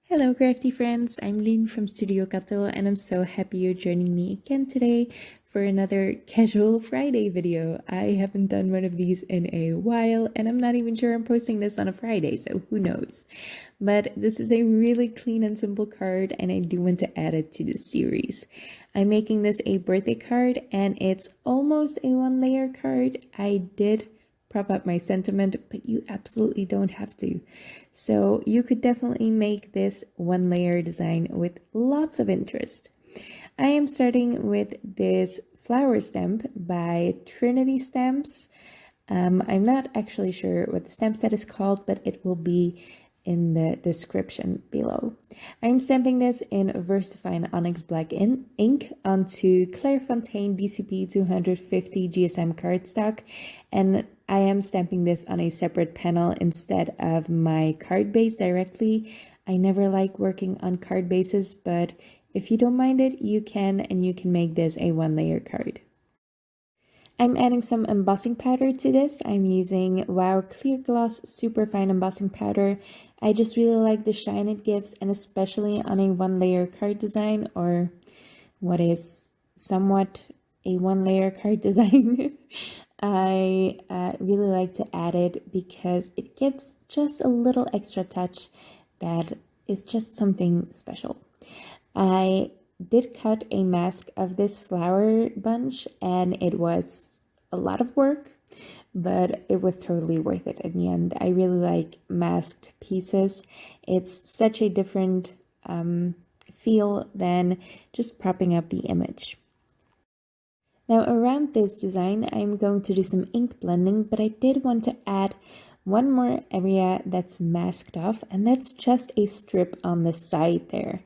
Hello crafty friends, I'm Lynn from Studio Kato and I'm so happy you're joining me again today for another Casual Friday video. I haven't done one of these in a while and I'm not even sure I'm posting this on a Friday, so who knows. But this is a really clean and simple card and I do want to add it to the series. I'm making this a birthday card and it's almost a one layer card. I did prop up my sentiment, but you absolutely don't have to. So you could definitely make this one layer design with lots of interest. I am starting with this flower stamp by Trinity Stamps. I'm not actually sure what the stamp set is called, but it will be in the description below. I'm stamping this in VersaFine Onyx Black ink onto Clairefontaine DCP 250 GSM cardstock, and I am stamping this on a separate panel instead of my card base directly. I never like working on card bases, but if you don't mind it, you can, and you can make this a one layer card. I'm adding some embossing powder to this. I'm using WOW Clear Gloss Superfine Embossing Powder. I just really like the shine it gives, and especially on a one layer card design, or what is somewhat a one layer card design. I really like to add it because it gives just a little extra touch that is just something special. I did cut a mask of this flower bunch and it was a lot of work, but it was totally worth it in the end. I really like masked pieces. It's such a different feel than just propping up the image. Now around this design, I'm going to do some ink blending, but I did want to add one more area that's masked off, and that's just a strip on the side there.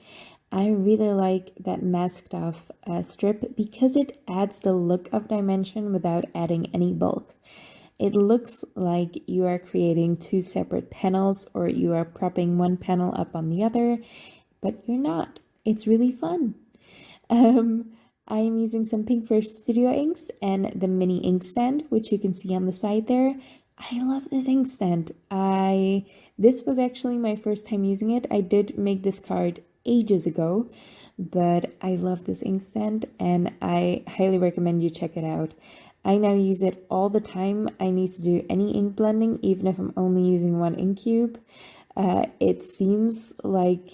I really like that masked off strip because it adds the look of dimension without adding any bulk. It looks like you are creating two separate panels or you are propping one panel up on the other, but you're not. It's really fun. I am using some Pinkfish Studio inks and the mini ink stand, which you can see on the side there. I love this ink stand. This was actually my first time using it. I did make this card ages ago, but I love this ink stand and I highly recommend you check it out. I now use it all the time. I need to do any ink blending, even if I'm only using one ink cube. It seems like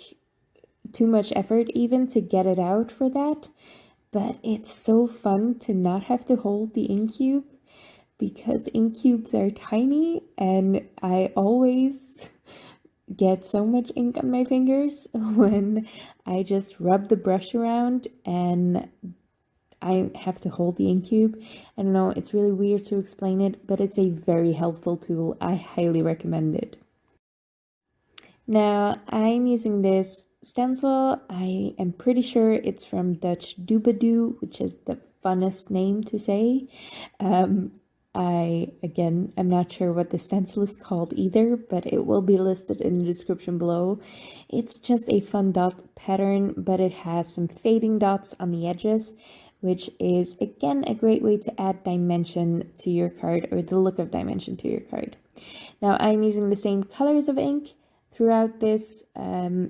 too much effort even to get it out for that, but it's so fun to not have to hold the ink cube because ink cubes are tiny and I always get so much ink on my fingers when I just rub the brush around and I have to hold the ink cube. I don't know, it's really weird to explain it, but it's a very helpful tool. I highly recommend it. Now I'm using this stencil. I am pretty sure it's from Dutch Doobadoo, which is the funnest name to say. I'm not sure what the stencil is called either, but it will be listed in the description below. It's just a fun dot pattern, but it has some fading dots on the edges, which is again a great way to add dimension to your card, or the look of dimension to your card. Now I'm using the same colors of ink throughout this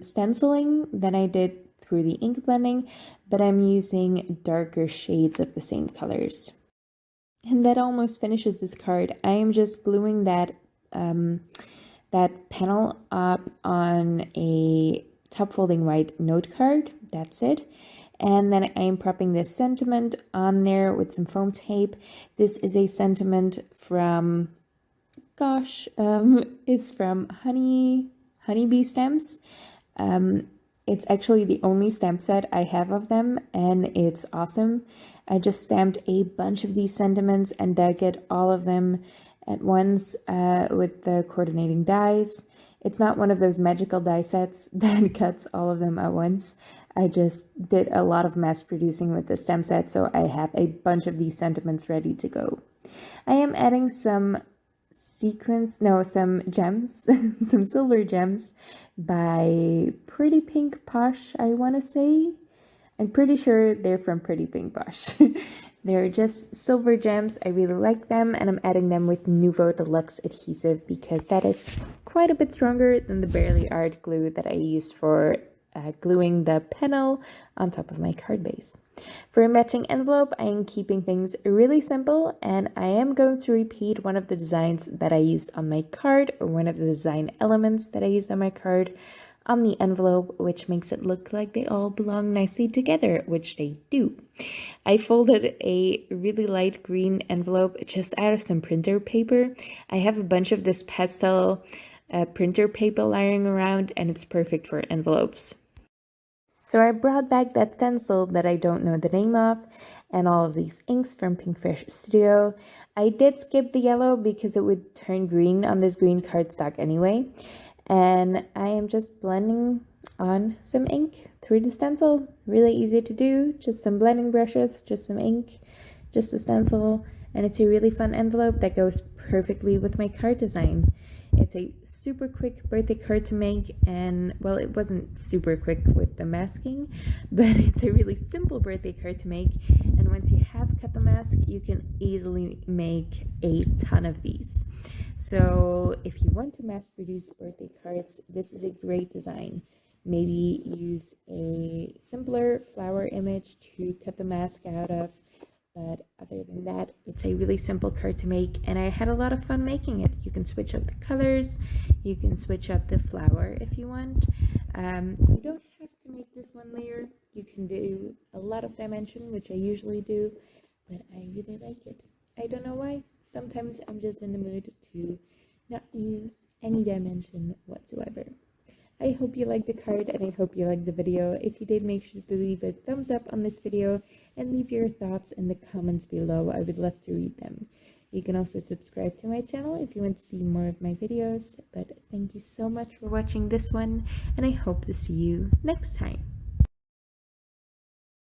stenciling than I did through the ink blending, but I'm using darker shades of the same colors. And that almost finishes this card. I am just gluing that panel up on a top folding white note card. That's it. And then I'm propping this sentiment on there with some foam tape. This is a sentiment from, it's from Honeybee Stamps. It's actually the only stamp set I have of them, and it's awesome. I just stamped a bunch of these sentiments and decorated all of them at once with the coordinating dies. It's not one of those magical die sets that cuts all of them at once. I just did a lot of mass producing with the stamp set, so I have a bunch of these sentiments ready to go. I am adding some some gems, some silver gems by Pretty Pink Posh, I want to say. I'm pretty sure they're from Pretty Pink Bosh. They're just silver gems. I really like them, and I'm adding them with Nuvo Deluxe adhesive because that is quite a bit stronger than the Barely Art glue that I used for gluing the panel on top of my card base. For a matching envelope, I am keeping things really simple, and I am going to repeat one of the designs that I used on my card, or one of the design elements that I used on my card, on the envelope, which makes it look like they all belong nicely together, which they do. I folded a really light green envelope just out of some printer paper. I have a bunch of this pastel printer paper lying around, and it's perfect for envelopes. So I brought back that stencil that I don't know the name of, and all of these inks from Pinkfish Studio. I did skip the yellow because it would turn green on this green cardstock anyway. And I am just blending on some ink through the stencil. Really easy to do, just some blending brushes, just some ink, just a stencil, and it's a really fun envelope that goes perfectly with my card design. It's a super quick birthday card to make, and well, it wasn't super quick with the masking, but it's a really simple birthday card to make, and once you have cut the mask, you can easily make a ton of these. So if you want to mass produce birthday cards, this is a great design. Maybe use a simpler flower image to cut the mask out of, but other than that, it's a really simple card to make, and I had a lot of fun making it. You can switch up the colors, you can switch up the flower if you want. You don't have to make this one layer. You can do a lot of dimension, which I usually do, but I really like it. I don't know why. Sometimes I'm just in the mood to not use any dimension whatsoever. I hope you liked the card, and I hope you liked the video. If you did, make sure to leave a thumbs up on this video and leave your thoughts in the comments below. I would love to read them. You can also subscribe to my channel if you want to see more of my videos. But thank you so much for watching this one, and I hope to see you next time.